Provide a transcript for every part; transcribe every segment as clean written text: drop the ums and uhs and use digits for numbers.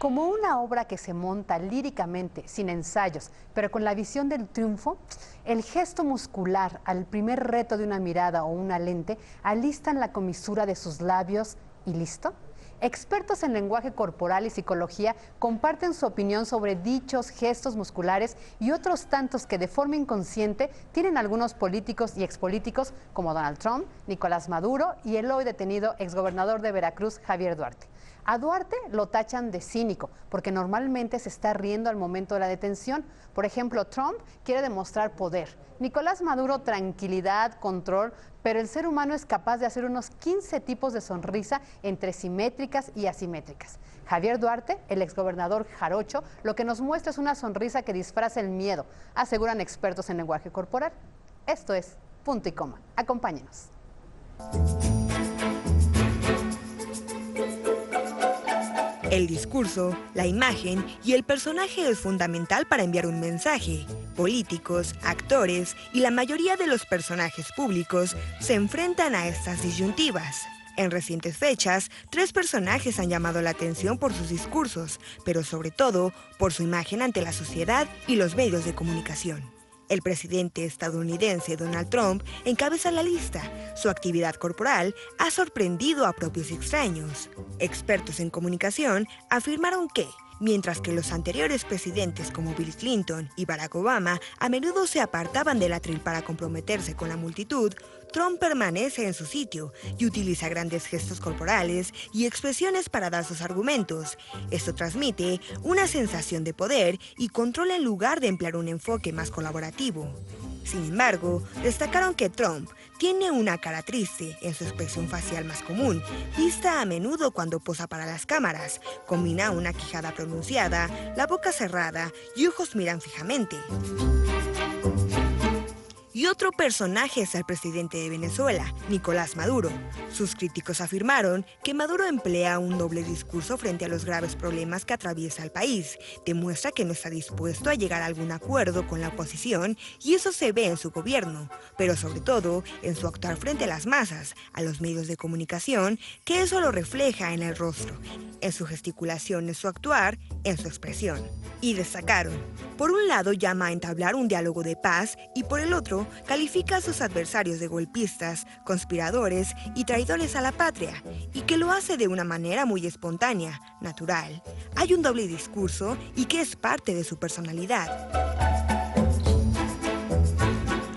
Como una obra que se monta líricamente, sin ensayos, pero con la visión del triunfo, el gesto muscular al primer reto de una mirada o una lente alistan la comisura de sus labios y ¿listo? Expertos en lenguaje corporal y psicología comparten su opinión sobre dichos gestos musculares y otros tantos que de forma inconsciente tienen algunos políticos y expolíticos como Donald Trump, Nicolás Maduro y el hoy detenido exgobernador de Veracruz, Javier Duarte. A Duarte lo tachan de cínico, porque normalmente se está riendo al momento de la detención. Por ejemplo, Trump quiere demostrar poder. Nicolás Maduro, tranquilidad, control, pero el ser humano es capaz de hacer unos 15 tipos de sonrisa entre simétricas y asimétricas. Javier Duarte, el exgobernador jarocho, lo que nos muestra es una sonrisa que disfraza el miedo, aseguran expertos en lenguaje corporal. Esto es Punto y Coma. Acompáñenos. El discurso, la imagen y el personaje es fundamental para enviar un mensaje. Políticos, actores y la mayoría de los personajes públicos se enfrentan a estas disyuntivas. En recientes fechas, 3 personajes han llamado la atención por sus discursos, pero sobre todo por su imagen ante la sociedad y los medios de comunicación. El presidente estadounidense Donald Trump encabeza la lista. Su actividad corporal ha sorprendido a propios y extraños. Expertos en comunicación afirmaron que, mientras que los anteriores presidentes como Bill Clinton y Barack Obama a menudo se apartaban del atril para comprometerse con la multitud, Trump permanece en su sitio y utiliza grandes gestos corporales y expresiones para dar sus argumentos. Esto transmite una sensación de poder y control en lugar de emplear un enfoque más colaborativo. Sin embargo, destacaron que Trump tiene una cara triste en su expresión facial más común, vista a menudo cuando posa para las cámaras. Combina una quijada pronunciada, la boca cerrada y ojos miran fijamente. Y otro personaje es el presidente de Venezuela, Nicolás Maduro. Sus críticos afirmaron que Maduro emplea un doble discurso frente a los graves problemas que atraviesa el país. Demuestra que no está dispuesto a llegar a algún acuerdo con la oposición y eso se ve en su gobierno, pero sobre todo en su actuar frente a las masas, a los medios de comunicación, que eso lo refleja en el rostro, en su gesticulación, en su actuar, en su expresión. Y destacaron, por un lado llama a entablar un diálogo de paz y por el otro califica a sus adversarios de golpistas, conspiradores y traidores a la patria, y que lo hace de una manera muy espontánea, natural. Hay un doble discurso y que es parte de su personalidad.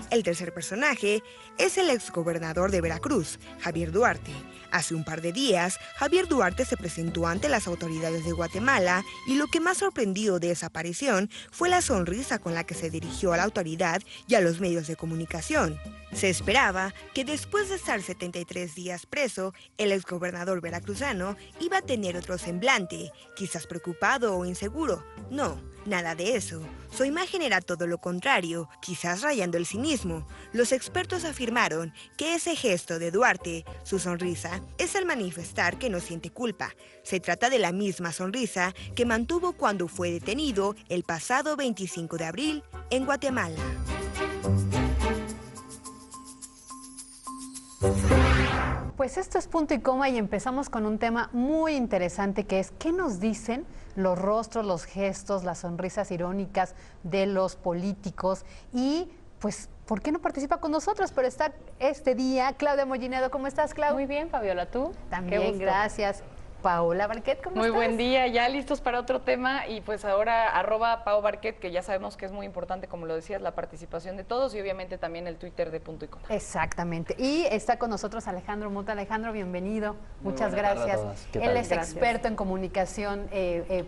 El tercer personaje es el exgobernador de Veracruz, Javier Duarte. Hace un par de días, Javier Duarte se presentó ante las autoridades de Guatemala y lo que más sorprendió de esa aparición fue la sonrisa con la que se dirigió a la autoridad y a los medios de comunicación. Se esperaba que después de estar 73 días preso, el exgobernador veracruzano iba a tener otro semblante, quizás preocupado o inseguro. No, nada de eso. Su imagen era todo lo contrario, quizás rayando el cinismo. Los expertos afirmaron que ese gesto de Duarte, su sonrisa, es el manifestar que no siente culpa. Se trata de la misma sonrisa que mantuvo cuando fue detenido el pasado 25 de abril en Guatemala. Pues esto es Punto y Coma y empezamos con un tema muy interesante que es ¿qué nos dicen los rostros, los gestos, las sonrisas irónicas de los políticos? Y pues, ¿por qué no participa con nosotros? Pero está este día Claudia Mollinedo. ¿Cómo estás, Clau? Muy bien, Fabiola, ¿tú? También, gracias. Paola Barquet, ¿cómo estás? Muy buen día, ya listos para otro tema y pues ahora @Pao Barquet, que ya sabemos que es muy importante, como lo decías, la participación de todos y obviamente también el Twitter de Punto y Coma. Exactamente. Y está con nosotros Alejandro Muta. Alejandro, bienvenido. Muchas gracias. Él es experto en comunicación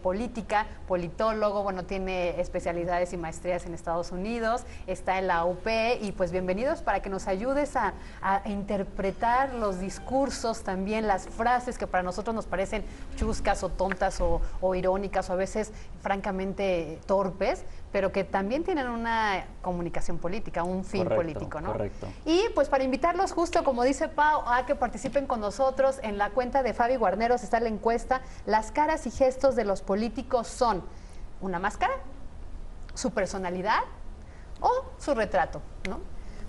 política, politólogo, bueno, tiene especialidades y maestrías en Estados Unidos, está en la UP y pues bienvenidos para que nos ayudes a interpretar los discursos, también las frases que para nosotros nos parecen chuscas o tontas o irónicas o a veces francamente torpes, pero que también tienen una comunicación política, un fin político, ¿no? Correcto. Y pues para invitarlos justo, como dice Pau, a que participen con nosotros en la cuenta de Fabi Guarneros está la encuesta. Las caras y gestos de los políticos son una máscara, su personalidad o su retrato, ¿no?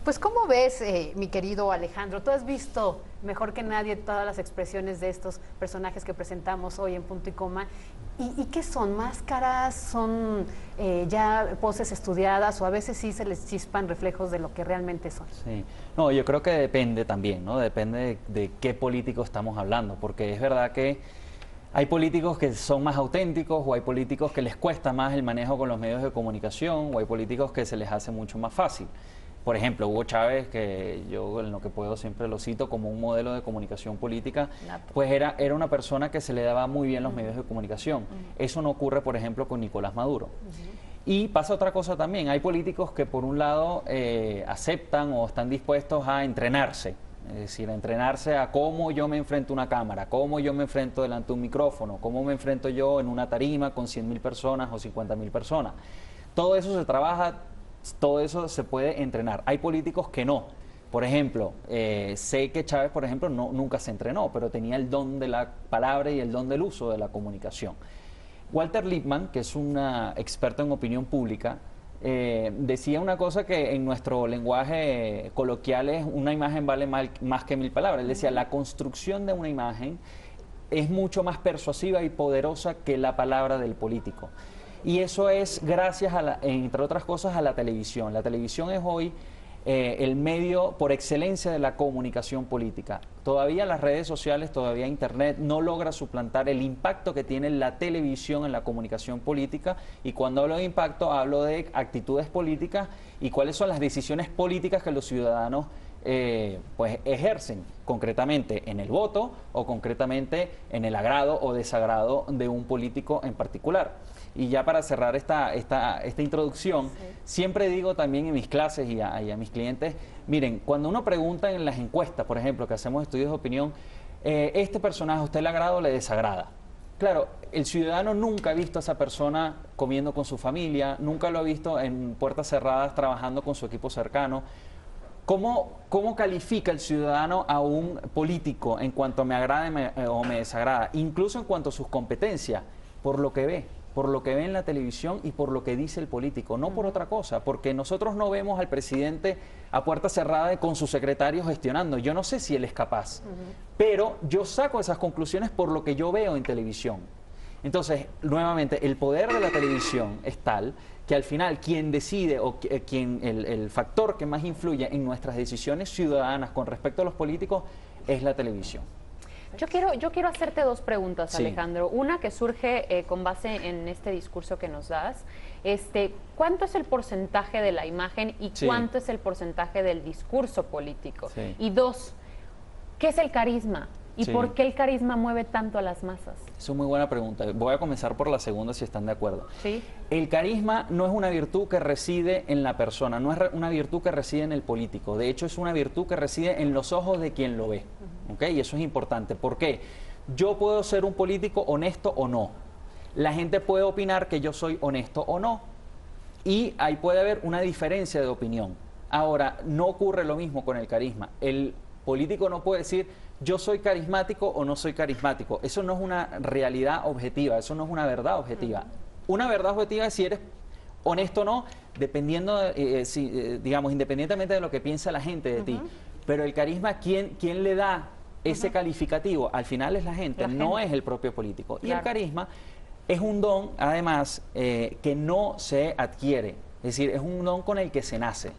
Pues ¿cómo ves, mi querido Alejandro? Tú has visto mejor que nadie todas las expresiones de estos personajes que presentamos hoy en Punto y Coma. ¿Y qué son? ¿Máscaras? ¿Son ya poses estudiadas o a veces sí se les chispan reflejos de lo que realmente son? Sí, no, yo creo que depende también, ¿no? Depende de qué político estamos hablando, porque es verdad que hay políticos que son más auténticos o hay políticos que les cuesta más el manejo con los medios de comunicación o hay políticos que se les hace mucho más fácil. Por ejemplo, Hugo Chávez, que yo en lo que puedo siempre lo cito como un modelo de comunicación política, pues era una persona que se le daba muy bien los medios de comunicación. Eso no ocurre, por ejemplo, con Nicolás Maduro. Y pasa otra cosa también, hay políticos que por un lado aceptan o están dispuestos a entrenarse, es decir, a entrenarse a cómo yo me enfrento a una cámara, cómo yo me enfrento delante de un micrófono, cómo me enfrento yo en una tarima con 100.000 personas o 50.000 personas. Todo eso se trabaja. Todo eso se puede entrenar. Hay políticos que no. Por ejemplo, sé que Chávez, por ejemplo, nunca se entrenó, pero tenía el don de la palabra y el don del uso de la comunicación. Walter Lippmann, que es un experto en opinión pública, decía una cosa que en nuestro lenguaje coloquial es: una imagen vale más que 1.000 palabras. Él decía, la construcción de una imagen es mucho más persuasiva y poderosa que la palabra del político. Y eso es gracias, entre otras cosas, a la televisión. La televisión es hoy el medio por excelencia de la comunicación política. Todavía las redes sociales, todavía Internet no logra suplantar el impacto que tiene la televisión en la comunicación política. Y cuando hablo de impacto, hablo de actitudes políticas y cuáles son las decisiones políticas que los ciudadanos pues ejercen concretamente en el voto o concretamente en el agrado o desagrado de un político en particular. Y ya para cerrar esta introducción, siempre digo también en mis clases y a mis clientes, miren, cuando uno pregunta en las encuestas, por ejemplo, que hacemos estudios de opinión, ¿este personaje a usted le agrada o le desagrada? Claro, el ciudadano nunca ha visto a esa persona comiendo con su familia, nunca lo ha visto en puertas cerradas trabajando con su equipo cercano. ¿Cómo califica el ciudadano a un político en cuanto me agrada o me desagrada? Incluso en cuanto a sus competencias, por lo que ve en la televisión y por lo que dice el político, no por otra cosa, porque nosotros no vemos al presidente a puerta cerrada con su secretario gestionando. Yo no sé si él es capaz, pero yo saco esas conclusiones por lo que yo veo en televisión. Entonces, nuevamente, el poder de la televisión es tal que al final quien decide o el factor que más influye en nuestras decisiones ciudadanas con respecto a los políticos es la televisión. Yo quiero hacerte dos preguntas, sí, Alejandro. Una que surge con base en este discurso que nos das. ¿Cuánto es el porcentaje de la imagen y cuánto es el porcentaje del discurso político? Sí. Y dos, ¿qué es el carisma? ¿Y por qué el carisma mueve tanto a las masas? Es una muy buena pregunta. Voy a comenzar por la segunda, si están de acuerdo. Sí. El carisma no es una virtud que reside en la persona, no es una virtud que reside en el político. De hecho, es una virtud que reside en los ojos de quien lo ve. ¿Okay? Y eso es importante. ¿Por qué? Yo puedo ser un político honesto o no. La gente puede opinar que yo soy honesto o no. Y ahí puede haber una diferencia de opinión. Ahora, no ocurre lo mismo con el carisma. El político no puede decir: yo soy carismático o no soy carismático. Eso no es una realidad objetiva, eso no es una verdad objetiva. Una verdad objetiva es si eres honesto o no, dependiendo, digamos, independientemente de lo que piensa la gente de ti. Pero el carisma, ¿quién le da ese calificativo? Al final es la gente, no es el propio político. Y el carisma es un don, además, que no se adquiere. Es decir, es un don con el que se nace.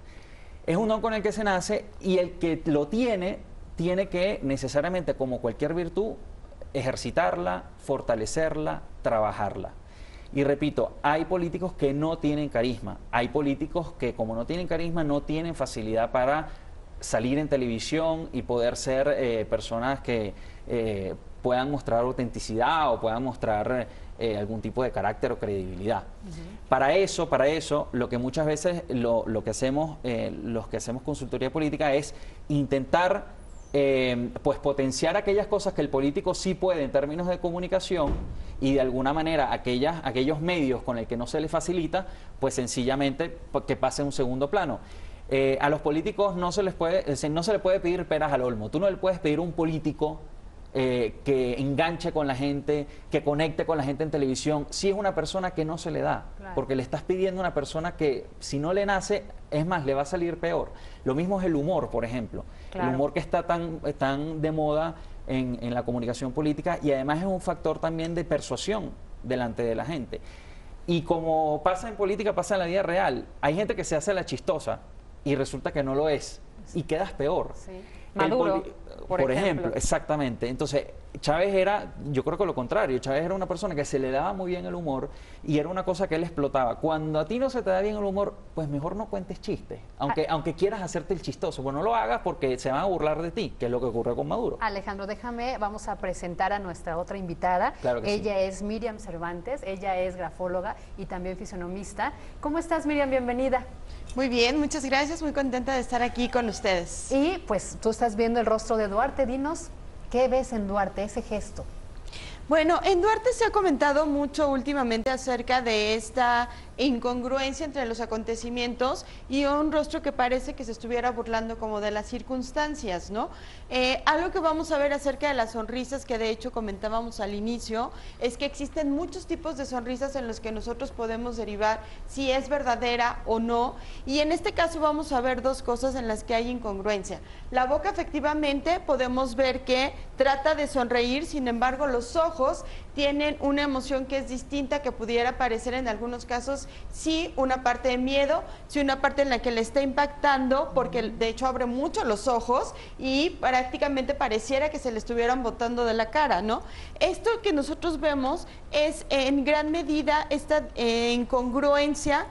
Es un don con el que se nace y el que lo tiene que necesariamente, como cualquier virtud, ejercitarla, fortalecerla, trabajarla. Y repito, hay políticos que no tienen carisma, hay políticos que, como no tienen carisma, no tienen facilidad para salir en televisión y poder ser personas que puedan mostrar autenticidad o puedan mostrar algún tipo de carácter o credibilidad. Para eso, lo que muchas veces lo que hacemos, los que hacemos consultoría política es intentar pues potenciar aquellas cosas que el político sí puede en términos de comunicación y de alguna manera aquellos medios con el que no se le facilita, pues sencillamente que pase a un segundo plano. A los políticos no se le puede pedir peras al olmo. Tú no le puedes pedir a un político que enganche con la gente, que conecte con la gente en televisión, sí es una persona que no se le da, porque le estás pidiendo a una persona que si no le nace, es más, le va a salir peor. Lo mismo es el humor, por ejemplo. El humor que está tan de moda en la comunicación política, y además es un factor también de persuasión delante de la gente. Y como pasa en política, pasa en la vida real. Hay gente que se hace la chistosa y resulta que no lo es, y quedas peor. Sí. Maduro, por ejemplo, exactamente. Entonces, Chávez era, yo creo que lo contrario, Chávez era una persona que se le daba muy bien el humor y era una cosa que él explotaba. Cuando a ti no se te da bien el humor, pues mejor no cuentes chistes, aunque quieras hacerte el chistoso, pues no lo hagas porque se van a burlar de ti, que es lo que ocurre con Maduro. Alejandro, vamos a presentar a nuestra otra invitada. Claro que ella es Miriam Cervantes, ella es grafóloga y también fisionomista. ¿Cómo estás, Miriam? Bienvenida. Muy bien, muchas gracias, muy contenta de estar aquí con ustedes. Y pues tú estás viendo el rostro de Duarte, dinos, ¿qué ves en Duarte, ese gesto? Bueno, en Duarte se ha comentado mucho últimamente acerca de esta incongruencia entre los acontecimientos y un rostro que parece que se estuviera burlando como de las circunstancias, ¿no? Algo que vamos a ver acerca de las sonrisas, que de hecho comentábamos al inicio, es que existen muchos tipos de sonrisas en los que nosotros podemos derivar si es verdadera o no, y en este caso vamos a ver dos cosas en las que hay incongruencia. La boca, efectivamente, podemos ver que trata de sonreír, sin embargo los ojos tienen una emoción que es distinta, que pudiera parecer en algunos casos sí una parte de miedo, sí una parte en la que le está impactando, porque de hecho abre mucho los ojos y prácticamente pareciera que se le estuvieran botando de la cara, ¿no? Esto que nosotros vemos es en gran medida esta incongruencia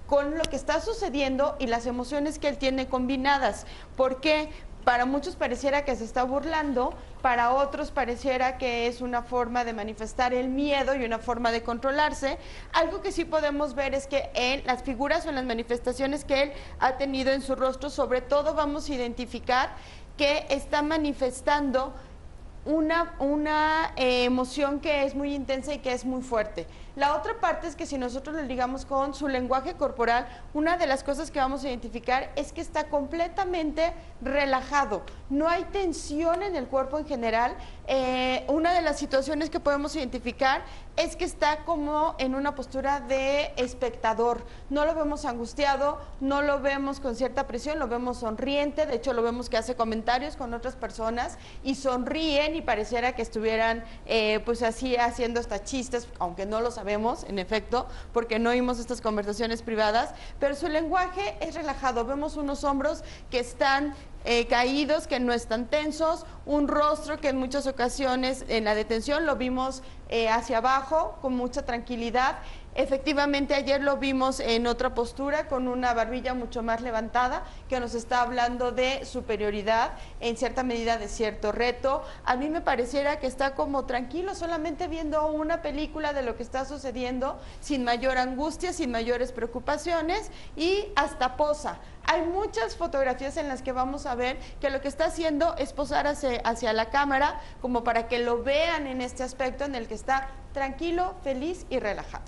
con lo que está sucediendo y las emociones que él tiene combinadas. ¿Por qué? Para muchos pareciera que se está burlando, para otros pareciera que es una forma de manifestar el miedo y una forma de controlarse. Algo que sí podemos ver es que en las figuras o en las manifestaciones que él ha tenido en su rostro, sobre todo vamos a identificar que está manifestando una emoción que es muy intensa y que es muy fuerte. La otra parte es que si nosotros lo ligamos con su lenguaje corporal, una de las cosas que vamos a identificar es que está completamente relajado, no hay tensión en el cuerpo en general. Una de las situaciones que podemos identificar es que está como en una postura de espectador, no lo vemos angustiado, no lo vemos con cierta presión, lo vemos sonriente, de hecho lo vemos que hace comentarios con otras personas y sonríen y pareciera que estuvieran pues así haciendo hasta chistes, aunque no lo sabemos, en efecto, porque no oímos estas conversaciones privadas, pero su lenguaje es relajado, vemos unos hombros que están caídos, que no están tensos, un rostro que en muchas ocasiones en la detención lo vimos hacia abajo, con mucha tranquilidad. Efectivamente, ayer lo vimos en otra postura, con una barbilla mucho más levantada, que nos está hablando de superioridad, en cierta medida de cierto reto. A mí me pareciera que está como tranquilo, solamente viendo una película de lo que está sucediendo, sin mayor angustia, sin mayores preocupaciones, y hasta posa. Hay muchas fotografías en las que vamos a ver que lo que está haciendo es posar hacia la cámara, como para que lo vean en este aspecto en el que está tranquilo, feliz y relajado.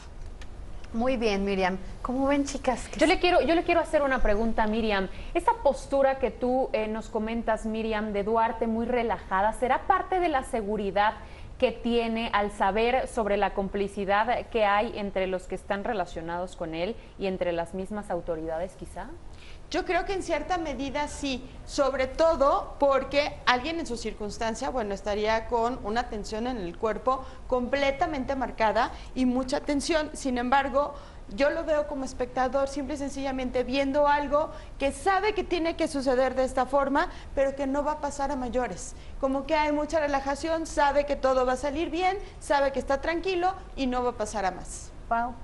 Muy bien, Miriam. ¿Cómo ven, chicas? Yo le quiero hacer una pregunta a Miriam. Esa postura que tú nos comentas, Miriam, de Duarte, muy relajada, ¿será parte de la seguridad que tiene al saber sobre la complicidad que hay entre los que están relacionados con él y entre las mismas autoridades, quizá? Yo creo que en cierta medida sí, sobre todo porque alguien en su circunstancia, bueno, estaría con una tensión en el cuerpo completamente marcada y mucha tensión. Sin embargo, yo lo veo como espectador, simple y sencillamente viendo algo que sabe que tiene que suceder de esta forma, pero que no va a pasar a mayores. Como que hay mucha relajación, sabe que todo va a salir bien, sabe que está tranquilo y no va a pasar a más. Pau.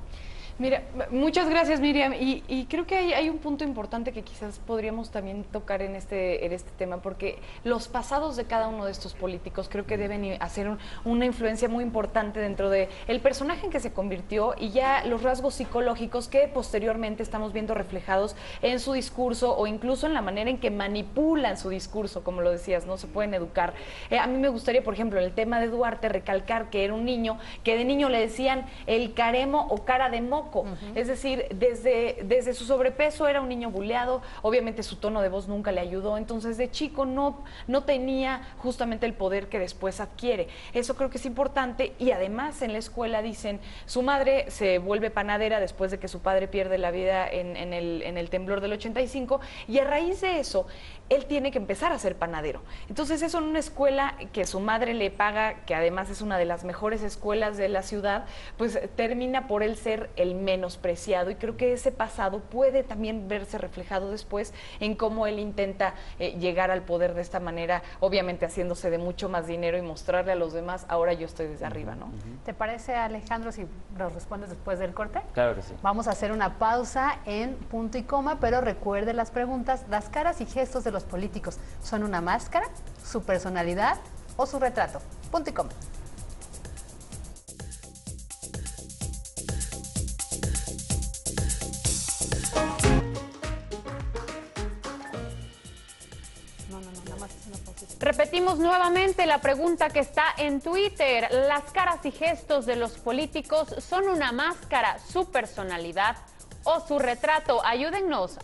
Mira, muchas gracias, Miriam, y creo que hay un punto importante que quizás podríamos también tocar en este tema, porque los pasados de cada uno de estos políticos creo que deben hacer una influencia muy importante dentro de el personaje en que se convirtió y ya los rasgos psicológicos que posteriormente estamos viendo reflejados en su discurso o incluso en la manera en que manipulan su discurso, como lo decías, no se pueden educar. A mí me gustaría, por ejemplo, en el tema de Duarte, recalcar que era un niño, que de niño le decían el caremo o cara de moco, moco. Es decir, desde su sobrepeso era un niño buleado, obviamente su tono de voz nunca le ayudó, entonces de chico no tenía justamente el poder que después adquiere. Eso creo que es importante, y además en la escuela dicen, su madre se vuelve panadera después de que su padre pierde la vida en el temblor del 85, y a raíz de eso él tiene que empezar a ser panadero. Entonces eso en una escuela que su madre le paga, que además es una de las mejores escuelas de la ciudad, pues termina por él ser el menospreciado, y creo que ese pasado puede también verse reflejado después en cómo él intenta llegar al poder de esta manera, obviamente haciéndose de mucho más dinero y mostrarle a los demás, ahora yo estoy desde arriba, ¿no? ¿Te parece, Alejandro, si nos respondes después del corte? Claro que sí. Vamos a hacer una pausa en punto y coma, pero recuerde las preguntas. Las caras y gestos de los políticos, ¿son una máscara, su personalidad o su retrato? Punto y coma. Repetimos nuevamente la pregunta que está en Twitter. ¿Las caras y gestos de los políticos son una máscara, su personalidad o su retrato? Ayúdennos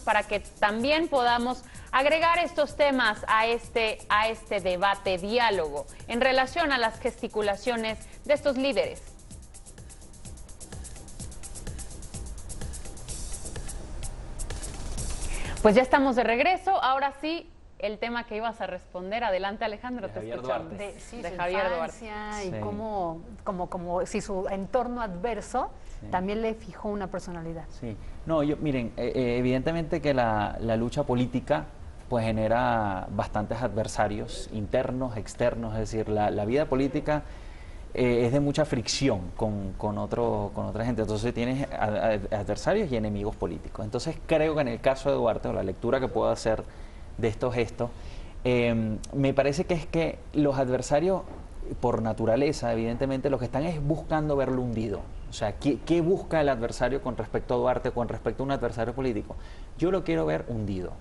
para que también podamos agregar estos temas a este debate, diálogo, en relación a las gesticulaciones de estos líderes. Pues ya estamos de regreso, ahora sí, el tema que ibas a responder. Adelante, Alejandro, te escuchamos. De Javier Duarte. Y como si su entorno adverso también le fijó una personalidad. Sí, no, miren, evidentemente que la lucha política pues genera bastantes adversarios internos, externos, es decir, la vida política es de mucha fricción con otra gente, entonces tienes adversarios y enemigos políticos. Entonces creo que en el caso de Duarte, o la lectura que puedo hacer de estos gestos, me parece que es que los adversarios, por naturaleza, evidentemente, lo que están es buscando verlo hundido. O sea, ¿qué busca el adversario con respecto a Duarte, con respecto a un adversario político? Yo lo quiero ver hundido.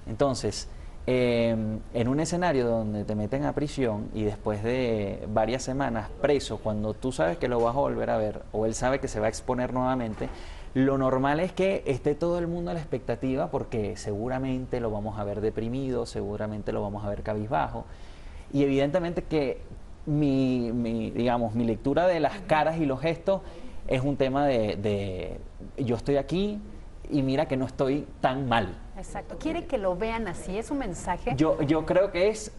Entonces, en un escenario donde te meten a prisión y después de varias semanas preso, cuando tú sabes que lo vas a volver a ver, o él sabe que se va a exponer nuevamente, lo normal es que esté todo el mundo a la expectativa, porque seguramente lo vamos a ver deprimido, seguramente lo vamos a ver cabizbajo, y evidentemente que mi lectura de las caras y los gestos es un tema de yo estoy aquí y mira que no estoy tan mal. Exacto. ¿Quiere que lo vean así? ¿Es un mensaje? Yo creo que es,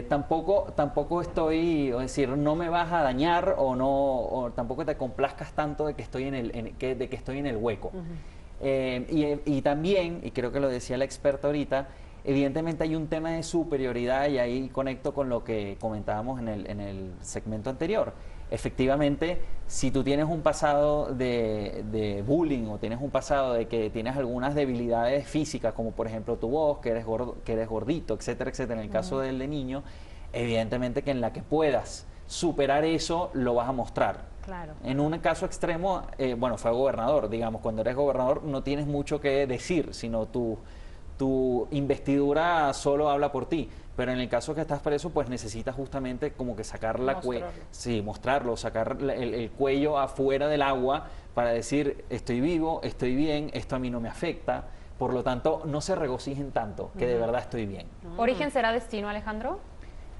tampoco estoy, es decir, no me vas a dañar o tampoco te complazcas tanto de que estoy en el hueco. Y también, y creo que lo decía la experta ahorita, evidentemente hay un tema de superioridad, y ahí conecto con lo que comentábamos en el segmento anterior. Efectivamente, si tú tienes un pasado de bullying, o tienes un pasado de que tienes algunas debilidades físicas, como por ejemplo tu voz, que eres gordito, etcétera, etcétera, en el caso del de niño, evidentemente que en la que puedas superar eso, lo vas a mostrar. Claro. En un caso extremo, fue gobernador, digamos, cuando eres gobernador no tienes mucho que decir, sino tu investidura solo habla por ti. Pero en el caso que estás preso, pues necesitas justamente como que sacar mostrarlo, sacar el cuello afuera del agua para decir, estoy vivo, estoy bien, esto a mí no me afecta. Por lo tanto, no se regocijen tanto, que de verdad estoy bien. ¿Origen será destino, Alejandro?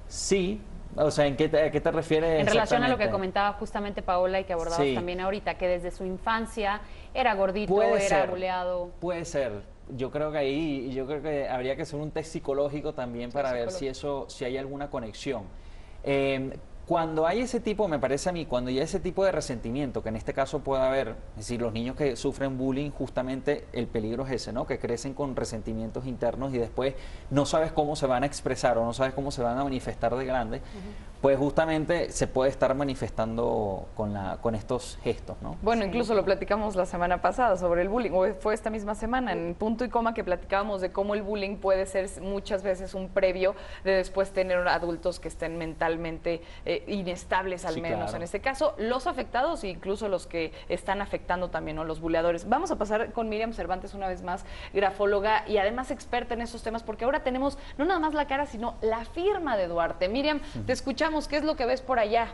Sí. O sea, ¿a qué te refieres? En relación a lo que comentaba justamente Paola y que abordabas también ahorita, que desde su infancia era gordito, era buleado. Puede ser. Yo creo que habría que hacer un test psicológico también para ver si hay alguna conexión. Cuando hay ese tipo, me parece a mí, cuando hay ese tipo de resentimiento, que en este caso puede haber, es decir, los niños que sufren bullying, justamente el peligro es ese, ¿no? Que crecen con resentimientos internos y después no sabes cómo se van a expresar o no sabes cómo se van a manifestar de grande, pues justamente se puede estar manifestando con estos gestos, ¿no? Bueno, incluso lo platicamos la semana pasada sobre el bullying, o fue esta misma semana, en punto y coma, que platicábamos de cómo el bullying puede ser muchas veces un previo de después tener adultos que estén mentalmente inestables, al menos. Claro. En este caso, los afectados e incluso los que están afectando también, ¿no? Los buleadores. Vamos a pasar con Miriam Cervantes una vez más, grafóloga y además experta en estos temas, porque ahora tenemos no nada más la cara, sino la firma de Duarte. Miriam, te escuchamos, ¿qué es lo que ves por allá?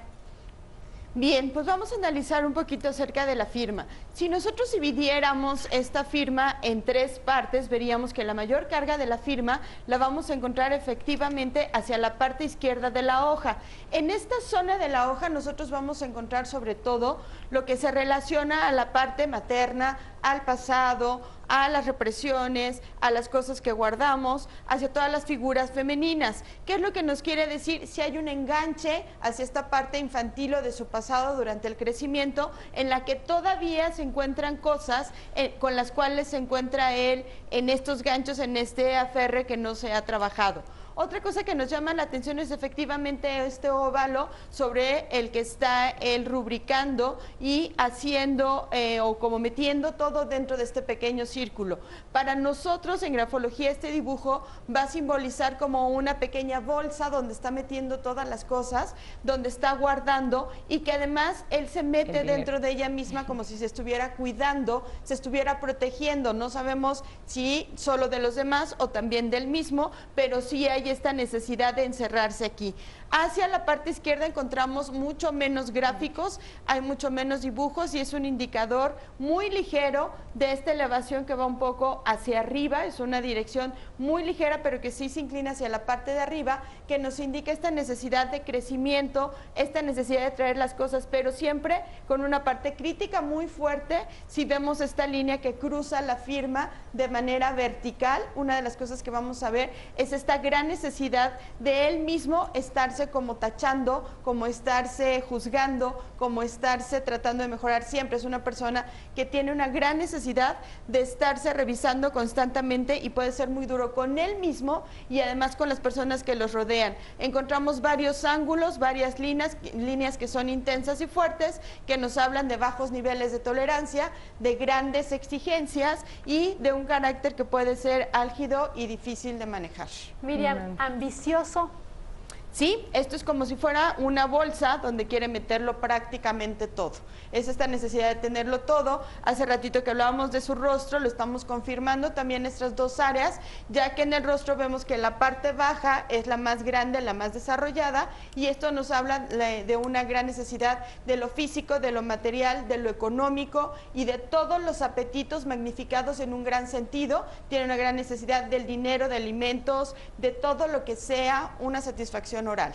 Bien, pues vamos a analizar un poquito acerca de la firma. Si nosotros dividiéramos esta firma en 3 partes, veríamos que la mayor carga de la firma la vamos a encontrar efectivamente hacia la parte izquierda de la hoja. En esta zona de la hoja nosotros vamos a encontrar sobre todo lo que se relaciona a la parte materna, al pasado, a las represiones, a las cosas que guardamos, hacia todas las figuras femeninas. ¿Qué es lo que nos quiere decir? Si hay un enganche hacia esta parte infantil o de su pasado durante el crecimiento, en la que todavía se encuentran cosas con las cuales se encuentra él en estos ganchos, en este aferre que no se ha trabajado. Otra cosa que nos llama la atención es efectivamente este óvalo sobre el que está él rubricando y haciendo o como metiendo todo dentro de este pequeño círculo. Para nosotros en grafología este dibujo va a simbolizar como una pequeña bolsa donde está metiendo todas las cosas, donde está guardando y que además él se mete dentro de ella misma como si se estuviera cuidando, se estuviera protegiendo. No sabemos si solo de los demás o también del mismo, pero sí hay esta necesidad de encerrarse aquí. Hacia la parte izquierda encontramos mucho menos gráficos, hay mucho menos dibujos y es un indicador muy ligero de esta elevación que va un poco hacia arriba, es una dirección muy ligera pero que sí se inclina hacia la parte de arriba, que nos indica esta necesidad de crecimiento, esta necesidad de traer las cosas, pero siempre con una parte crítica muy fuerte. Si vemos esta línea que cruza la firma de manera vertical, una de las cosas que vamos a ver es esta gran necesidad de él mismo estarse como tachando, como estarse juzgando, como estarse tratando de mejorar siempre. Es una persona que tiene una gran necesidad de estarse revisando constantemente y puede ser muy duro con él mismo y además con las personas que los rodean. Encontramos varios ángulos, varias líneas que son intensas y fuertes, que nos hablan de bajos niveles de tolerancia, de grandes exigencias y de un carácter que puede ser álgido y difícil de manejar. Miriam, ambicioso. Sí, esto es como si fuera una bolsa donde quiere meterlo prácticamente todo. Es esta necesidad de tenerlo todo. Hace ratito que hablábamos de su rostro, lo estamos confirmando también estas 2 áreas, ya que en el rostro vemos que la parte baja es la más grande, la más desarrollada, y esto nos habla de una gran necesidad de lo físico, de lo material, de lo económico y de todos los apetitos magnificados en un gran sentido. Tiene una gran necesidad del dinero, de alimentos, de todo lo que sea una satisfacción oral.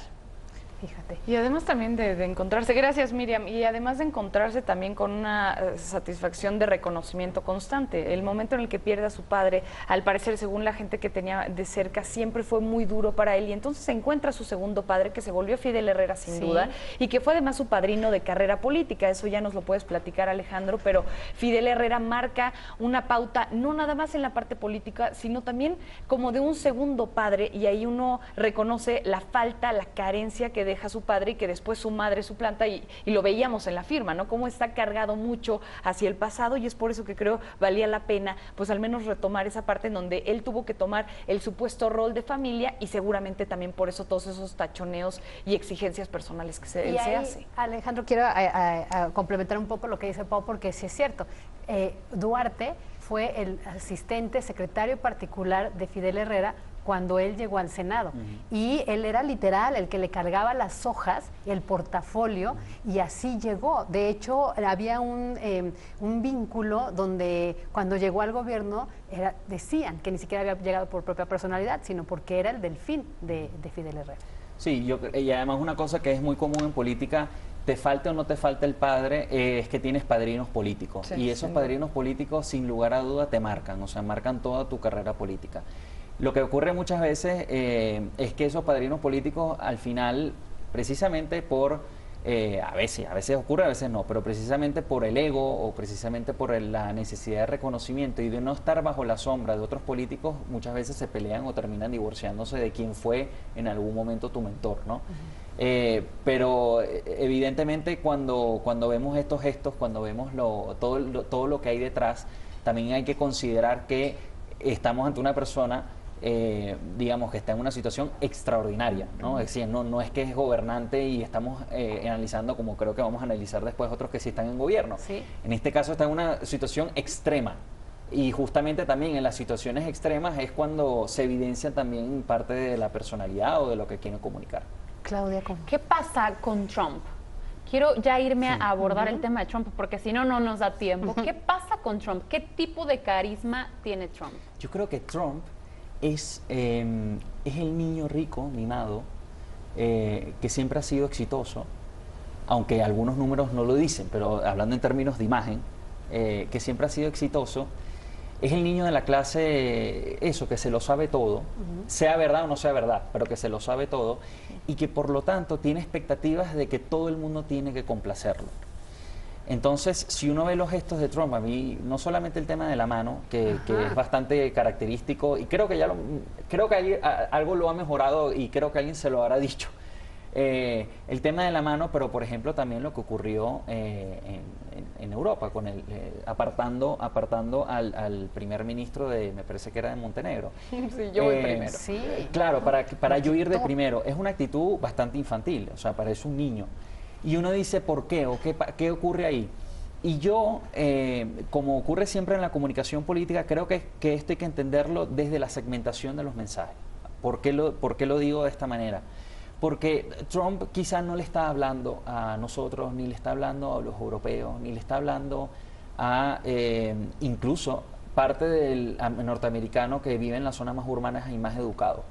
Fíjate. Y además también de encontrarse, gracias Miriam, y además de encontrarse también con una satisfacción de reconocimiento constante. El momento en el que pierde a su padre, al parecer, según la gente que tenía de cerca, siempre fue muy duro para él, y entonces se encuentra a su segundo padre, que se volvió Fidel Herrera sin duda, y que fue además su padrino de carrera política. Eso ya nos lo puedes platicar, Alejandro, pero Fidel Herrera marca una pauta, no nada más en la parte política, sino también como de un segundo padre, y ahí uno reconoce la falta, la carencia que deja su padre y que después su madre suplanta, y lo veíamos en la firma, ¿no? Cómo está cargado mucho hacia el pasado, y es por eso que creo valía la pena, pues al menos retomar esa parte en donde él tuvo que tomar el supuesto rol de familia, y seguramente también por eso todos esos tachoneos y exigencias personales que se hace. Alejandro, quiero complementar un poco lo que dice Pau, porque sí es cierto. Duarte fue el asistente secretario particular de Fidel Herrera cuando él llegó al Senado, y él era literal el que le cargaba las hojas, el portafolio, y así llegó. De hecho, había un vínculo donde cuando llegó al gobierno decían que ni siquiera había llegado por propia personalidad, sino porque era el delfín de Fidel Herrera. Sí, y además una cosa que es muy común en política, te falte o no te falte el padre, es que tienes padrinos políticos, y esos padrinos políticos sin lugar a duda te marcan, o sea, marcan toda tu carrera política. Lo que ocurre muchas veces es que esos padrinos políticos al final, precisamente por, a veces ocurre, a veces no, pero precisamente por el ego o precisamente por la necesidad de reconocimiento y de no estar bajo la sombra de otros políticos, muchas veces se pelean o terminan divorciándose de quien fue en algún momento tu mentor, ¿no? Pero evidentemente cuando vemos estos gestos, cuando vemos todo lo que hay detrás, también hay que considerar que estamos ante una persona digamos que está en una situación extraordinaria, ¿no? Es decir, no es que es gobernante y estamos analizando como creo que vamos a analizar después otros que sí están en gobierno. Sí. En este caso está en una situación extrema, y justamente también en las situaciones extremas es cuando se evidencia también parte de la personalidad o de lo que quieren comunicar. Claudia, ¿cómo? ¿Qué pasa con Trump? Quiero ya irme a abordar el tema de Trump, porque si no, no nos da tiempo. ¿Qué pasa con Trump? ¿Qué tipo de carisma tiene Trump? Yo creo que Trump es el niño rico, mimado, que siempre ha sido exitoso, aunque algunos números no lo dicen, pero hablando en términos de imagen, que siempre ha sido exitoso. Es el niño de la clase, eso, que se lo sabe todo, sea verdad o no sea verdad, pero que se lo sabe todo, y que por lo tanto tiene expectativas de que todo el mundo tiene que complacerlo. Entonces, si uno ve los gestos de Trump, a mí, no solamente el tema de la mano, que es bastante característico, y creo que algo lo ha mejorado y creo que alguien se lo habrá dicho. El tema de la mano, pero por ejemplo también lo que ocurrió en Europa, con apartando al primer ministro me parece que era de Montenegro. Sí, yo voy primero. Sí. Claro, para yo ir de primero. Es una actitud bastante infantil, o sea, parece un niño. Y uno dice, ¿por qué? ¿O qué ocurre ahí? Y yo, como ocurre siempre en la comunicación política, creo que esto hay que entenderlo desde la segmentación de los mensajes. ¿Por qué lo digo de esta manera? Porque Trump quizás no le está hablando a nosotros, ni le está hablando a los europeos, ni le está hablando a incluso parte del norteamericano que vive en las zonas más urbanas y más educado.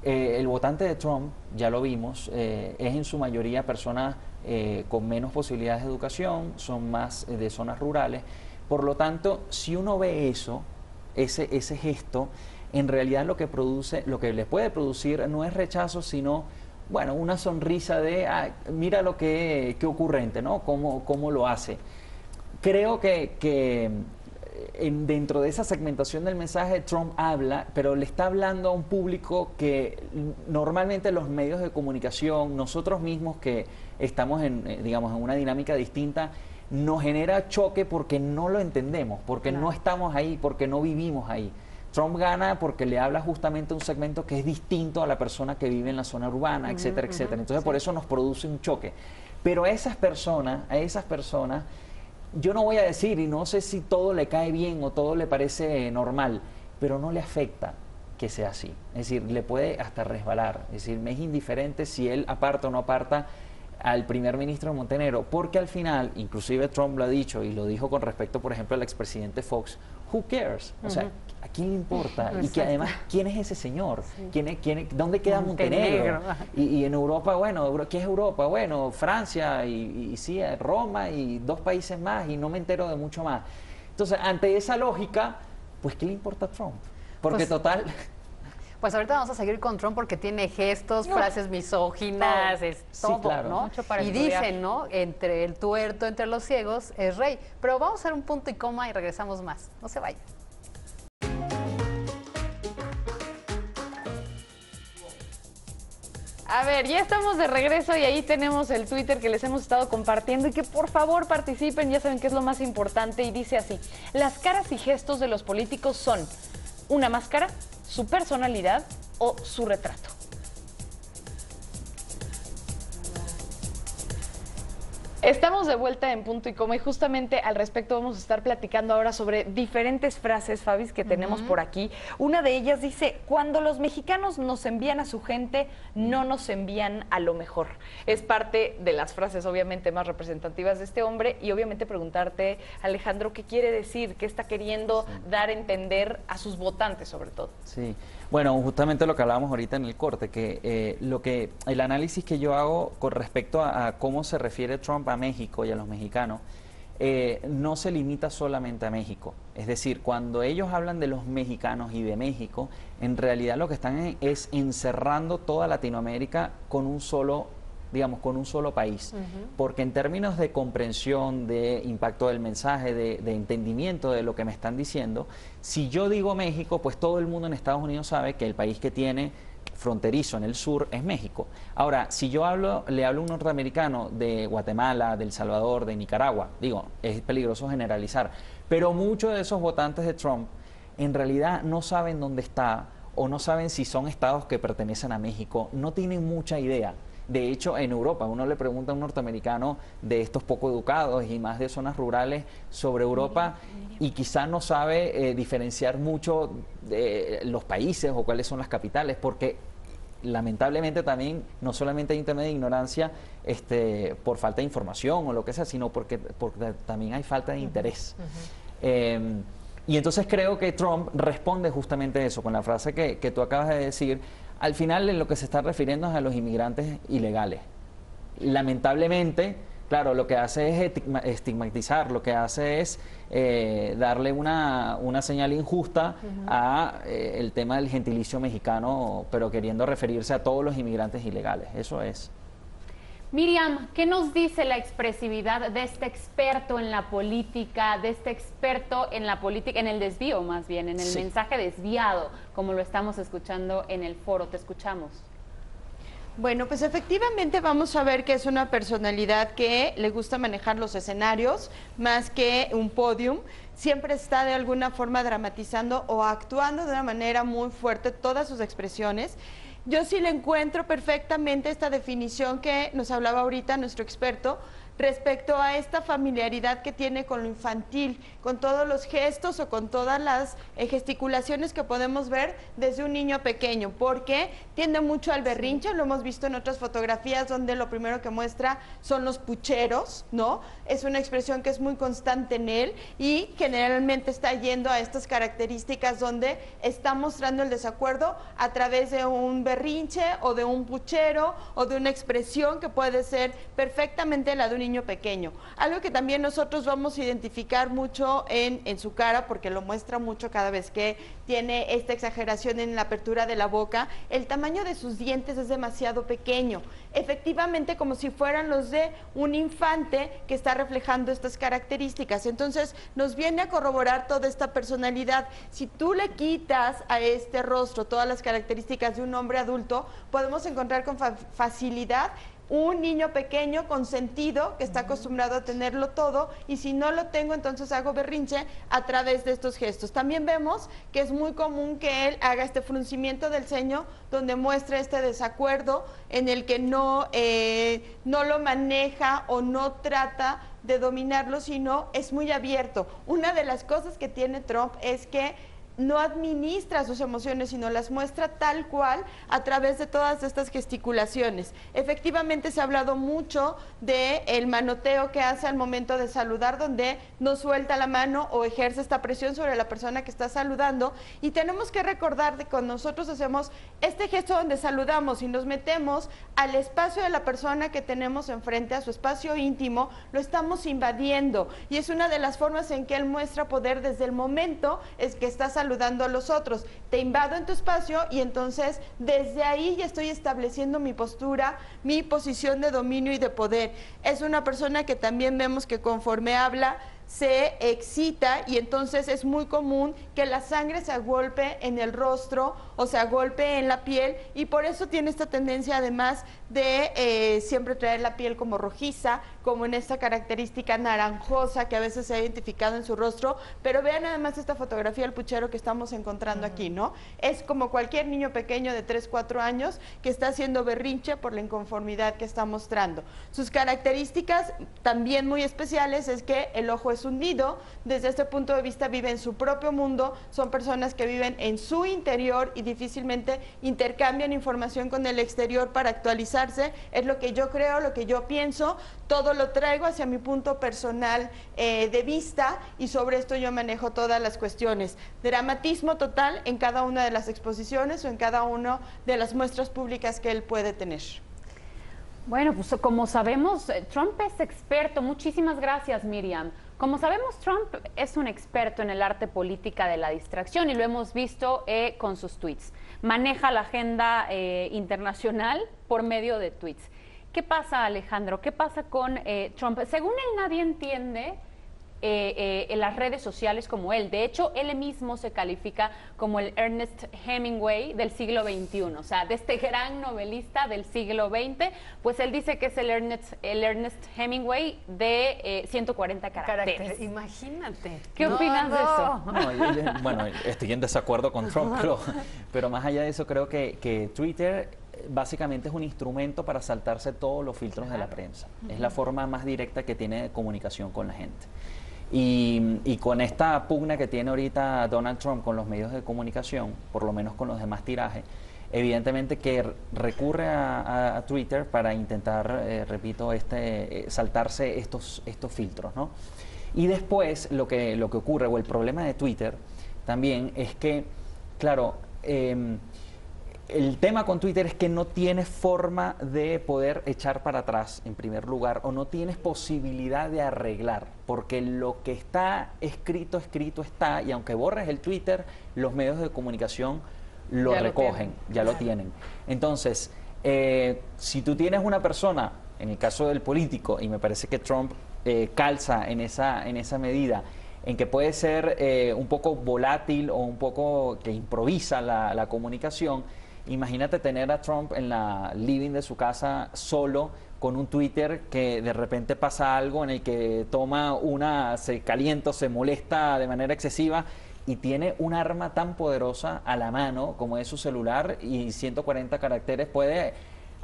El votante de Trump, ya lo vimos, es en su mayoría personas con menos posibilidades de educación, son más de zonas rurales. Por lo tanto, si uno ve ese gesto, en realidad lo que le puede producir no es rechazo, sino bueno, una sonrisa de, mira qué ocurrente, ¿no? Cómo lo hace. Creo que dentro de esa segmentación del mensaje, Trump habla, pero le está hablando a un público que normalmente los medios de comunicación, nosotros mismos que estamos digamos, en una dinámica distinta, nos genera choque porque no lo entendemos, porque no estamos ahí, porque no vivimos ahí. Trump gana porque le habla justamente a un segmento que es distinto a la persona que vive en la zona urbana, etcétera, etcétera. Entonces, por eso nos produce un choque. Pero a esas personas, yo no voy a decir, y no sé si todo le cae bien o todo le parece normal, pero no le afecta que sea así. Es decir, le puede hasta resbalar. Es decir, me es indiferente si él aparta o no aparta al primer ministro de Montenegro, porque al final, inclusive Trump lo ha dicho y lo dijo con respecto, por ejemplo, al expresidente Fox, who cares? O sea, ¿a quién le importa? Y que además, ¿quién es ese señor? ¿Dónde queda Montenegro? Y en Europa, bueno, ¿qué es Europa? Bueno, Francia y sí, Roma y 2 países más y no me entero de mucho más. Entonces, ante esa lógica, pues ¿qué le importa a Trump? Porque total... Pues ahorita vamos a seguir con Trump porque tiene gestos, frases misóginas, es todo, claro. ¿no? Y dicen, ¿no? Entre el tuerto, entre los ciegos, es rey. Pero vamos a hacer un punto y coma y regresamos más. No se vayan. A ver, ya estamos de regreso y ahí tenemos el Twitter que les hemos estado compartiendo y que por favor participen, ya saben que es lo más importante y dice así: las caras y gestos de los políticos son una máscara, su personalidad o su retrato. Estamos de vuelta en Punto y Coma y justamente al respecto vamos a estar platicando ahora sobre diferentes frases, Fabis, que tenemos por aquí. Una de ellas dice: cuando los mexicanos nos envían a su gente, no nos envían a lo mejor. Es parte de las frases obviamente más representativas de este hombre y obviamente preguntarte, Alejandro, ¿qué quiere decir? ¿Qué está queriendo dar a entender a sus votantes sobre todo? Sí. Bueno, justamente lo que hablábamos ahorita en el corte, que el análisis que yo hago con respecto a cómo se refiere Trump a México y a los mexicanos, no se limita solamente a México. Es decir, cuando ellos hablan de los mexicanos y de México, en realidad lo que están es encerrando toda Latinoamérica con un solo país, porque en términos de comprensión, de impacto del mensaje, de entendimiento de lo que me están diciendo, si yo digo México, pues todo el mundo en Estados Unidos sabe que el país que tiene fronterizo en el sur es México. Ahora, si yo le hablo a un norteamericano de Guatemala, de El Salvador, de Nicaragua, es peligroso generalizar, pero muchos de esos votantes de Trump en realidad no saben dónde está o no saben si son estados que pertenecen a México, no tienen mucha idea. De hecho, en Europa, uno le pregunta a un norteamericano de estos poco educados y más de zonas rurales sobre Europa y quizás no sabe diferenciar mucho de los países o cuáles son las capitales, porque lamentablemente también no solamente hay un tema de ignorancia por falta de información o lo que sea, sino porque también hay falta de interés. Y entonces creo que Trump responde justamente eso, con la frase que tú acabas de decir. Al final en lo que se está refiriendo es a los inmigrantes ilegales. Lamentablemente, claro, lo que hace es estigmatizar, lo que hace es darle una señal injusta a el tema del gentilicio mexicano, pero queriendo referirse a todos los inmigrantes ilegales. Eso es. Miriam, ¿qué nos dice la expresividad de este experto en la política, de este experto en la política, en el desvío más bien, en el mensaje desviado, como lo estamos escuchando en el foro? Te escuchamos. Bueno, pues efectivamente vamos a ver que es una personalidad que le gusta manejar los escenarios más que un podium. Siempre está de alguna forma dramatizando o actuando de una manera muy fuerte todas sus expresiones. Yo sí le encuentro perfectamente esta definición que nos hablaba ahorita nuestro experto respecto a esta familiaridad que tiene con lo infantil, con todos los gestos o con todas las gesticulaciones que podemos ver desde un niño pequeño, porque tiende mucho al berrinche, lo hemos visto en otras fotografías donde lo primero que muestra son los pucheros, ¿no? Es una expresión que es muy constante en él y generalmente está yendo a estas características donde está mostrando el desacuerdo a través de un berrinche o de un puchero o de una expresión que puede ser perfectamente la de un niño pequeño. Algo que también nosotros vamos a identificar mucho en su cara, porque lo muestra mucho cada vez que tiene esta exageración en la apertura de la boca, el tamaño de sus dientes es demasiado pequeño, efectivamente como si fueran los de un infante que está reflejando estas características. Entonces nos viene a corroborar toda esta personalidad. Si tú le quitas a este rostro todas las características de un hombre adulto, podemos encontrar con facilidad un niño pequeño consentido que está acostumbrado a tenerlo todo, y si no lo tengo entonces hago berrinche a través de estos gestos. También vemos que es muy común que él haga este fruncimiento del ceño donde muestra este desacuerdo en el que no lo maneja o no trata de dominarlo, sino es muy abierto. Una de las cosas que tiene Trump es que no administra sus emociones, sino las muestra tal cual a través de todas estas gesticulaciones. Efectivamente se ha hablado mucho del manoteo que hace al momento de saludar, donde no suelta la mano o ejerce esta presión sobre la persona que está saludando, y tenemos que recordar de que cuando nosotros hacemos este gesto donde saludamos y nos metemos al espacio de la persona que tenemos enfrente, a su espacio íntimo, lo estamos invadiendo, y es una de las formas en que él muestra poder desde el momento es que está saludando a los otros. Te invado en tu espacio y entonces desde ahí ya estoy estableciendo mi postura, mi posición de dominio y de poder. Es una persona que también vemos que conforme habla se excita, y entonces es muy común que la sangre se agolpe en el rostro o se agolpe en la piel, y por eso tiene esta tendencia además de siempre traer la piel como rojiza, como en esta característica naranjosa que a veces se ha identificado en su rostro. Pero vean además esta fotografía del puchero que estamos encontrando aquí, ¿no? Es como cualquier niño pequeño de 3, 4 años que está haciendo berrinche por la inconformidad que está mostrando. Sus características también muy especiales es que el ojo es hundido, desde este punto de vista vive en su propio mundo, son personas que viven en su interior y difícilmente intercambian información con el exterior para actualizarse. Es lo que yo creo, lo que yo pienso, todo lo traigo hacia mi punto personal de vista, y sobre esto yo manejo todas las cuestiones. Dramatismo total en cada una de las exposiciones o en cada una de las muestras públicas que él puede tener. Bueno, pues como sabemos, Trump es experto. Muchísimas gracias, Miriam. Como sabemos, Trump es un experto en el arte política de la distracción, y lo hemos visto con sus tweets. Maneja la agenda internacional por medio de tweets. ¿Qué pasa, Alejandro? ¿Qué pasa con Trump? Según él, nadie entiende en las redes sociales como él. De hecho, él mismo se califica como el Ernest Hemingway del siglo XXI, o sea, de este gran novelista del siglo XX, pues él dice que es el Ernest Hemingway de 140 caracteres. Imagínate. ¿Qué opinas de eso? No, bueno, estoy en desacuerdo con Trump, pero más allá de eso, creo que Twitter básicamente es un instrumento para saltarse todos los filtros de la prensa. Es la forma más directa que tiene de comunicación con la gente. Y con esta pugna que tiene ahorita Donald Trump con los medios de comunicación, por lo menos con los demás tirajes, evidentemente que recurre a Twitter para intentar, repito, saltarse estos filtros, ¿no? Y después lo que ocurre, o el problema de Twitter también, es que, claro, el tema con Twitter es que no tienes forma de poder echar para atrás, en primer lugar, o no tienes posibilidad de arreglar, porque lo que está escrito está, y aunque borres el Twitter, los medios de comunicación lo recogen, ya lo tienen. Entonces, si tú tienes una persona, en el caso del político, y me parece que Trump calza en esa medida, en que puede ser un poco volátil o un poco que improvisa la comunicación. Imagínate tener a Trump en la living de su casa solo con un Twitter que de repente pasa algo en el que se calienta, se molesta de manera excesiva y tiene un arma tan poderosa a la mano como es su celular, y 140 caracteres puede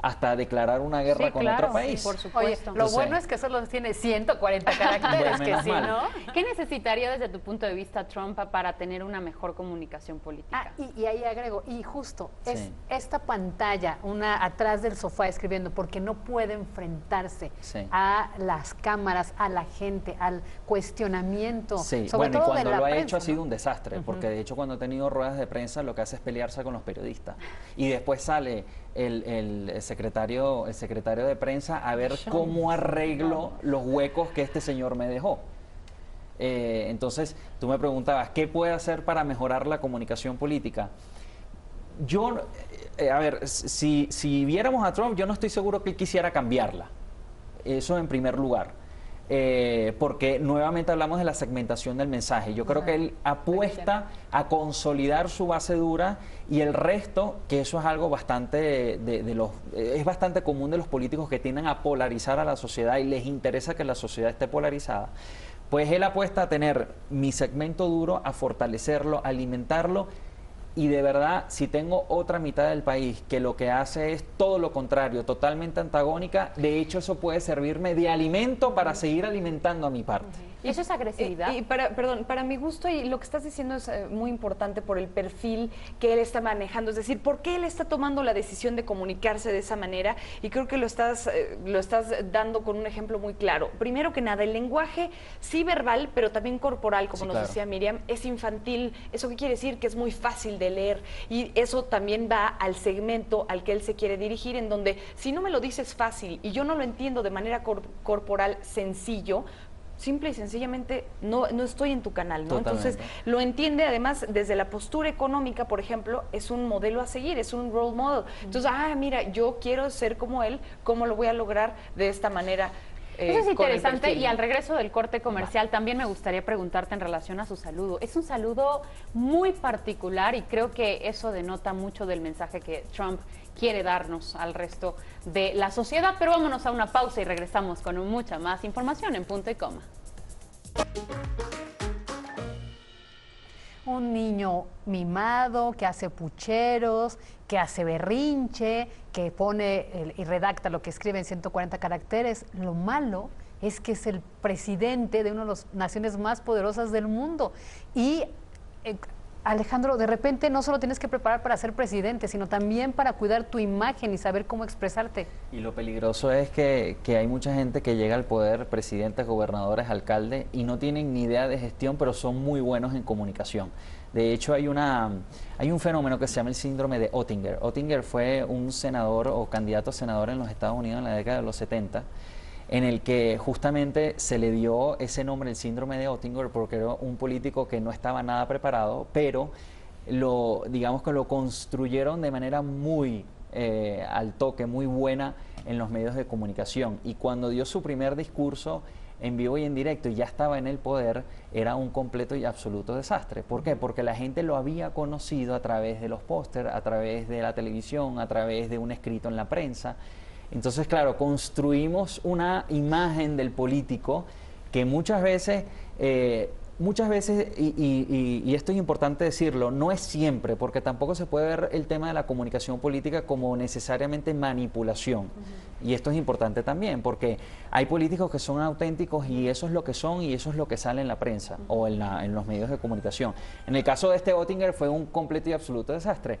hasta declarar una guerra con otro país. Sí, por supuesto. Oye, lo bueno es que solo tiene 140 caracteres, que si no... ¿Qué necesitaría desde tu punto de vista Trump para tener una mejor comunicación política? Y ahí agrego, y justo, es esta pantalla, atrás del sofá escribiendo, porque no puede enfrentarse a las cámaras, a la gente, al cuestionamiento, sobre bueno, todo y cuando de la lo ha prensa, hecho ha sido un desastre, porque de hecho cuando ha tenido ruedas de prensa lo que hace es pelearse con los periodistas. Y después sale el secretario de prensa a ver cómo arreglo los huecos que este señor me dejó. Entonces, tú me preguntabas, ¿qué puede hacer para mejorar la comunicación política? Yo, a ver, si viéramos a Trump, yo no estoy seguro que él quisiera cambiarla. Eso en primer lugar. Porque nuevamente hablamos de la segmentación del mensaje. Yo creo que él apuesta a consolidar su base dura, y el resto, que eso es algo bastante es bastante común de los políticos que tienden a polarizar a la sociedad y les interesa que la sociedad esté polarizada. Pues él apuesta a tener mi segmento duro, a fortalecerlo, a alimentarlo. Y de verdad, si tengo otra mitad del país que lo que hace es todo lo contrario, totalmente antagónica, de hecho eso puede servirme de alimento para seguir alimentando a mi parte. ¿Y eso es agresividad? Para mi gusto, y lo que estás diciendo es muy importante por el perfil que él está manejando, es decir, ¿por qué él está tomando la decisión de comunicarse de esa manera? Y creo que lo estás dando con un ejemplo muy claro. Primero que nada, el lenguaje sí verbal, pero también corporal, como nos decía Miriam, es infantil. ¿Eso qué quiere decir? Que es muy fácil de leer, y eso también va al segmento al que él se quiere dirigir, en donde si no me lo dices fácil y yo no lo entiendo de manera corporal sencillo, simple y sencillamente no estoy en tu canal, ¿no? Totalmente. Entonces lo entiende además desde la postura económica, por ejemplo, es un modelo a seguir, es un role model. Entonces, mira, yo quiero ser como él, ¿cómo lo voy a lograr de esta manera? Eso es interesante, y al regreso del corte comercial también me gustaría preguntarte en relación a su saludo. Es un saludo muy particular y creo que eso denota mucho del mensaje que Trump quiere darnos al resto de la sociedad, pero vámonos a una pausa y regresamos con mucha más información en Punto y Coma. Un niño mimado, que hace pucheros, que hace berrinche, que pone y redacta lo que escribe en 140 caracteres. Lo malo es que es el presidente de una de las naciones más poderosas del mundo. Y Alejandro, de repente no solo tienes que preparar para ser presidente, sino también para cuidar tu imagen y saber cómo expresarte. Y lo peligroso es que hay mucha gente que llega al poder, presidentes, gobernadores, alcaldes, y no tienen ni idea de gestión, pero son muy buenos en comunicación. De hecho, hay un fenómeno que se llama el síndrome de Oettinger. Oettinger fue un senador o candidato a senador en los Estados Unidos en la década de los 70, en el que justamente se le dio ese nombre, el síndrome de Oettinger, porque era un político que no estaba nada preparado, pero digamos que lo construyeron de manera muy al toque, muy buena en los medios de comunicación. Y cuando dio su primer discurso en vivo y en directo y ya estaba en el poder, era un completo y absoluto desastre. ¿Por qué? Porque la gente lo había conocido a través de los pósters, a través de la televisión, a través de un escrito en la prensa. Entonces, claro, construimos una imagen del político que muchas veces, y esto es importante decirlo, no es siempre, porque tampoco se puede ver el tema de la comunicación política como necesariamente manipulación. Y esto es importante también, porque hay políticos que son auténticos y eso es lo que son y eso es lo que sale en la prensa o en los medios de comunicación. En el caso de este Oettinger fue un completo y absoluto desastre.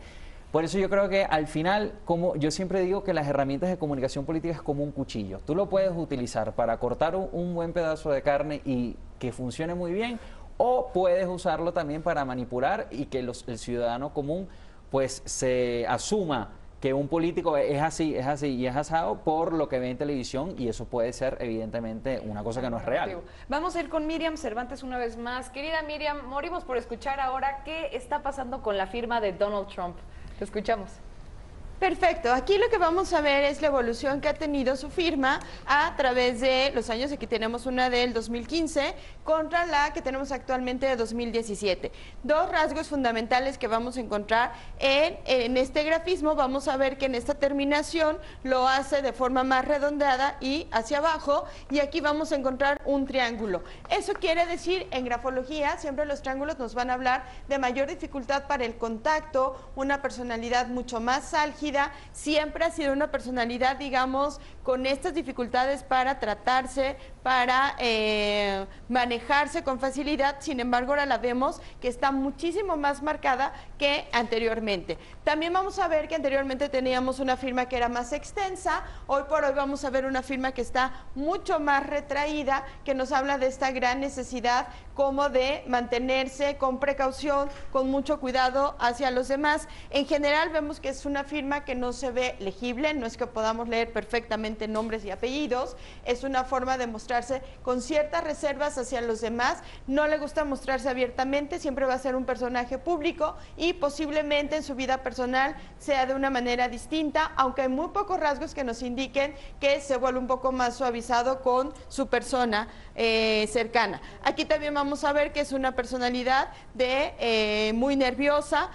Por eso yo creo que al final, como yo siempre digo que las herramientas de comunicación política es como un cuchillo. Tú lo puedes utilizar para cortar un buen pedazo de carne y que funcione muy bien, o puedes usarlo también para manipular y que el ciudadano común pues se asuma que un político es así y es asado por lo que ve en televisión, y eso puede ser evidentemente una cosa que no es real. Vamos a ir con Miriam Cervantes una vez más. Querida Miriam, morimos por escuchar ahora qué está pasando con la firma de Donald Trump. Te escuchamos. Perfecto, aquí lo que vamos a ver es la evolución que ha tenido su firma a través de los años. Aquí tenemos una del 2015 contra la que tenemos actualmente de 2017. Dos rasgos fundamentales que vamos a encontrar en este grafismo. Vamos a ver que en esta terminación lo hace de forma más redondeada y hacia abajo, y aquí vamos a encontrar un triángulo. Eso quiere decir, en grafología siempre los triángulos nos van a hablar de mayor dificultad para el contacto, una personalidad mucho más álgida. Siempre ha sido una personalidad, digamos, con estas dificultades para tratarse, para manejarse con facilidad. Sin embargo, ahora la vemos que está muchísimo más marcada que anteriormente. También vamos a ver que anteriormente teníamos una firma que era más extensa. Hoy por hoy vamos a ver una firma que está mucho más retraída, que nos habla de esta gran necesidad como de mantenerse con precaución, con mucho cuidado hacia los demás. En general vemos que es una firma que no se ve legible, no es que podamos leer perfectamente nombres y apellidos, es una forma de mostrarse con ciertas reservas hacia los demás. No le gusta mostrarse abiertamente, siempre va a ser un personaje público y posiblemente en su vida personal sea de una manera distinta, aunque hay muy pocos rasgos que nos indiquen que se vuelve un poco más suavizado con su persona cercana. Aquí también vamos a ver que es una personalidad muy nerviosa,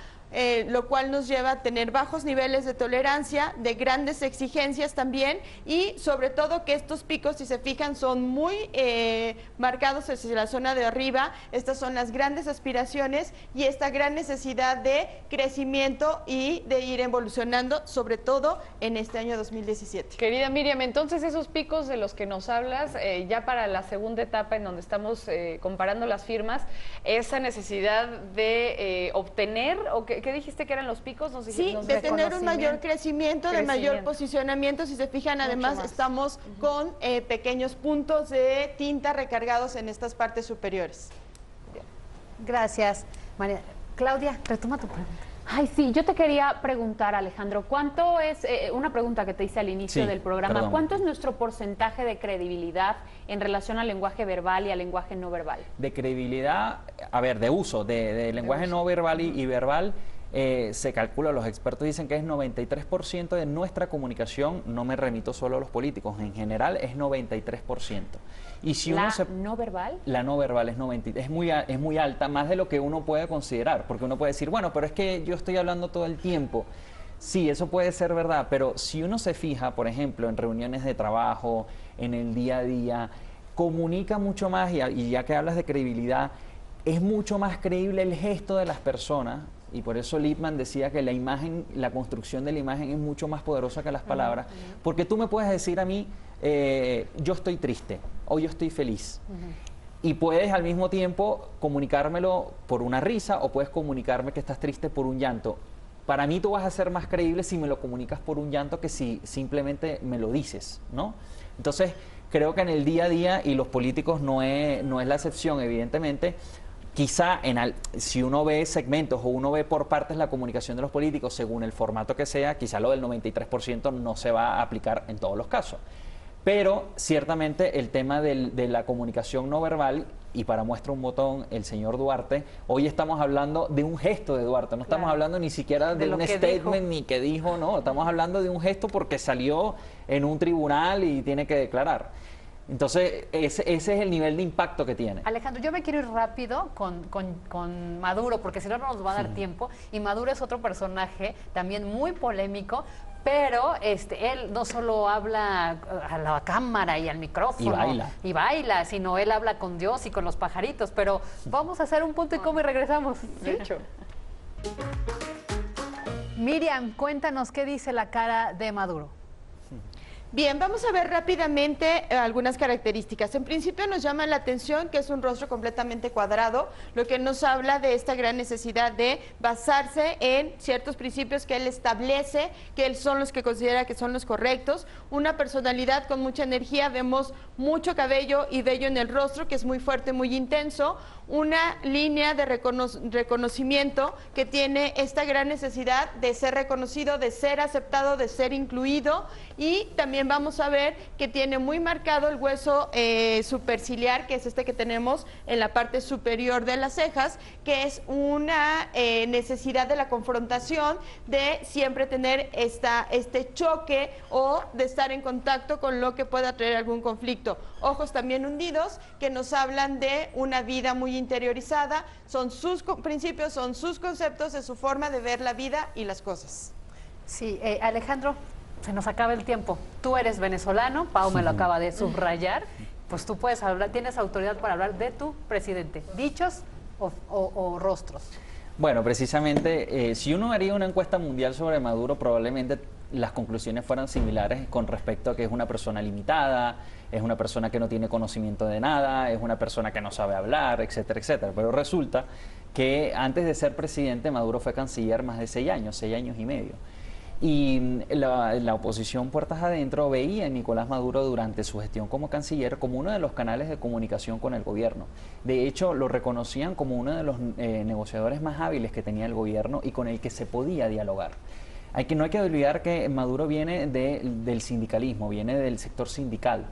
lo cual nos lleva a tener bajos niveles de tolerancia, de grandes exigencias también, y sobre todo que estos picos, si se fijan, son muy marcados hacia la zona de arriba. Estas son las grandes aspiraciones y esta gran necesidad de crecimiento y de ir evolucionando, sobre todo en este año 2017. Querida Miriam, entonces esos picos de los que nos hablas, ya para la segunda etapa en donde estamos comparando las firmas, esa necesidad de obtener, o ¿qué dijiste que eran los picos? Sí, de tener un mayor crecimiento, de mayor posicionamiento. Si se fijan, además estamos con pequeños puntos de tinta recargados en estas partes superiores. Gracias, María. Claudia, retoma tu pregunta. Ay, sí, yo te quería preguntar, Alejandro, ¿cuánto es, una pregunta que te hice al inicio del programa, perdón, ¿cuánto es nuestro porcentaje de credibilidad en relación al lenguaje verbal y al lenguaje no verbal? De credibilidad, a ver, de uso, de lenguaje no verbal y verbal, se calcula, los expertos dicen que es 93% de nuestra comunicación. No me remito solo a los políticos, en general es 93%. Y si ¿La no verbal? La no verbal es 90%, es muy alta, más de lo que uno puede considerar, porque uno puede decir, bueno, pero es que yo estoy hablando todo el tiempo. Sí, eso puede ser verdad, pero si uno se fija, por ejemplo, en reuniones de trabajo, en el día a día, comunica mucho más, y ya que hablas de credibilidad, es mucho más creíble el gesto de las personas. Y por eso Lippmann decía que la imagen, la construcción de la imagen es mucho más poderosa que las palabras, porque tú me puedes decir a mí, yo estoy triste o yo estoy feliz, y puedes al mismo tiempo comunicármelo por una risa o puedes comunicarme que estás triste por un llanto. Para mí tú vas a ser más creíble si me lo comunicas por un llanto que si simplemente me lo dices, ¿no? Entonces creo que en el día a día, y los políticos no es la excepción, evidentemente. Quizá si uno ve segmentos o uno ve por partes la comunicación de los políticos según el formato que sea, quizá lo del 93% no se va a aplicar en todos los casos. Pero ciertamente el tema de la comunicación no verbal, y para muestra un botón el señor Duarte, hoy estamos hablando de un gesto de Duarte, no estamos hablando ni siquiera de un statement ni que dijo, no, estamos hablando de un gesto porque salió en un tribunal y tiene que declarar. Entonces, ese es el nivel de impacto que tiene. Alejandro, yo me quiero ir rápido con Maduro, porque si no, no nos va a dar tiempo. Y Maduro es otro personaje también muy polémico, pero él no solo habla a la cámara y al micrófono y baila, sino él habla con Dios y con los pajaritos. Pero vamos a hacer un punto y coma y regresamos. De hecho. Miriam, cuéntanos qué dice la cara de Maduro. Bien, vamos a ver rápidamente algunas características. En principio nos llama la atención que es un rostro completamente cuadrado, lo que nos habla de esta gran necesidad de basarse en ciertos principios que él establece, que él son los que considera que son los correctos. Una personalidad con mucha energía, vemos mucho cabello y vello en el rostro, que es muy fuerte, muy intenso. Una línea de reconocimiento que tiene esta gran necesidad de ser reconocido, de ser aceptado, de ser incluido, y también vamos a ver que tiene muy marcado el hueso superciliar, que es este que tenemos en la parte superior de las cejas, que es una necesidad de la confrontación, de siempre tener este choque o de estar en contacto con lo que pueda traer algún conflicto. Ojos también hundidos, que nos hablan de una vida muy interiorizada, son sus principios, son sus conceptos, es su forma de ver la vida y las cosas. Sí, Alejandro, se nos acaba el tiempo. Tú eres venezolano, Pau me lo acaba de subrayar, pues tú puedes hablar, tienes autoridad para hablar de tu presidente, dichos o rostros. Bueno, precisamente, si uno haría una encuesta mundial sobre Maduro, probablemente las conclusiones fueran similares con respecto a que es una persona limitada, es una persona que no tiene conocimiento de nada, es una persona que no sabe hablar, etcétera, etcétera. Pero resulta que antes de ser presidente, Maduro fue canciller más de 6 años y medio. Y la oposición puertas adentro veía a Nicolás Maduro durante su gestión como canciller como uno de los canales de comunicación con el gobierno. De hecho, lo reconocían como uno de los negociadores más hábiles que tenía el gobierno y con el que se podía dialogar. No hay que olvidar que Maduro viene del sindicalismo, viene del sector sindical.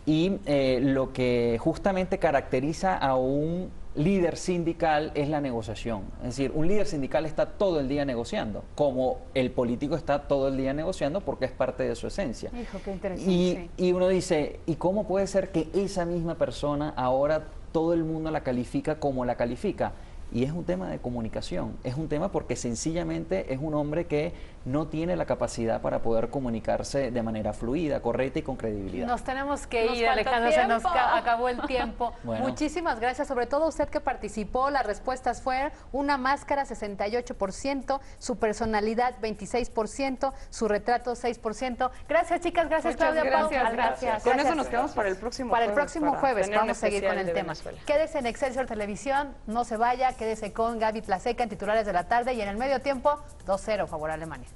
Y lo que justamente caracteriza a un líder sindical es la negociación. Es decir, un líder sindical está todo el día negociando, como el político está todo el día negociando porque es parte de su esencia. Hijo, qué interesante. Y uno dice, ¿y cómo puede ser que esa misma persona ahora todo el mundo la califica como la califica? Y es un tema de comunicación, es un tema porque sencillamente es un hombre que no tiene la capacidad para poder comunicarse de manera fluida, correcta y con credibilidad. Nos tenemos que ir, Alejandro, se nos acabó el tiempo. Bueno. Muchísimas gracias, sobre todo usted que participó. Las respuestas fueron una máscara 68%, su personalidad 26%, su retrato 6%. Gracias, chicas, gracias, Claudia, Pau. Gracias. Con eso nos quedamos para el próximo jueves. Para el próximo jueves vamos a seguir con el tema. Quédese en Excelsior Televisión, no se vaya, quédese con Gaby Tlaseca en Titulares de la Tarde y en el medio tiempo 2-0 favor a Alemania.